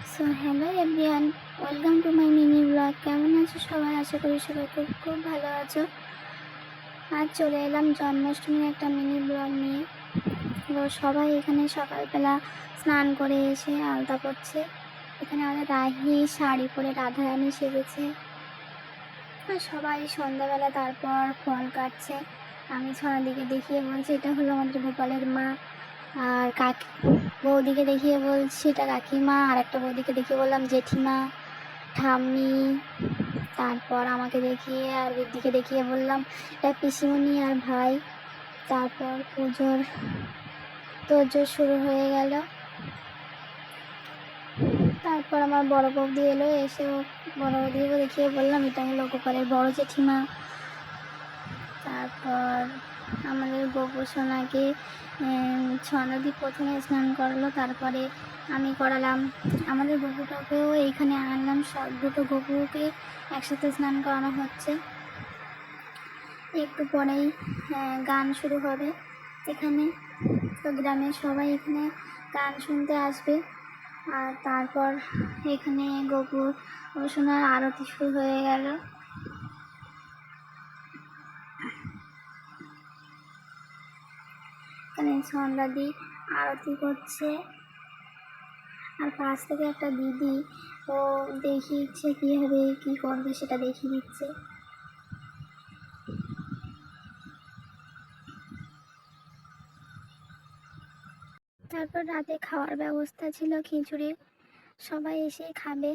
So hello everyone, welcome to my mini blog. কেমন আছো সবাই? আশা করি সবাই খুব খুব ভালো আছো। আজ চলে এলাম জন্মাষ্টমীর একটা মিনি ব্লগ নিয়ে। তো সবাই এখানে সকালবেলা স্নান করে এসে আলতা পড়ছে। এখানে আমাদের রাহি শাড়ি পরে রাধারানী সেজেছে। আর সবাই সন্ধ্যাবেলা তারপর ফল কাটছে। আমি ছনাদিকে দেখিয়ে বলছি এটা হলো আমাদের গোপালের মা। আর বৌদিকে দেখিয়ে বলছি এটা কাকিমা, আর একটা বৌদিকে দেখিয়ে বললাম জেঠিমা, ঠাম্মি। তারপর আমাকে দেখিয়ে আর বৃদ্ধিকে দেখিয়ে বললাম এটা পিসিমণি আর ভাই। তারপর পুজোর তোড়জোড় শুরু হয়ে গেল। তারপর আমার বড় বৌদি এলো, এসেও বড় বৌদিকে দেখিয়ে বললাম এটা হলো গোপালের বড় জেঠিমা। তারপর আমাদের গোপু সোনাকে ছন্নদী প্রথমে স্নান করালো, তারপরে আমি করালাম। আমাদের গপুটাকেও এইখানে আনলাম, সব দুটো গপুকে একসাথে স্নান করানো হচ্ছে। একটু পরেই গান শুরু হবে এখানে। তো গ্রামের সবাই এখানে গান শুনতে আসবে। আর তারপর এখানে গোপু সোনার আরতি শুরু হয়ে গেল। এখানে সন্ধ্যাদি আরতি করছে, আর পাশ থেকে একটা দিদি ও দেখিয়েছে কীভাবে কী করবে সেটা দেখিয়ে দিচ্ছে। তারপর রাতে খাওয়ার ব্যবস্থা ছিল খিচুড়ি, সবাই এসে খাবে।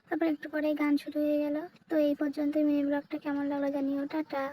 তারপর একটু পরে গান শুরু হয়ে গেল। তো এই পর্যন্ত মিনি ব্লগটা কেমন লাগলো জানিও। টাটা।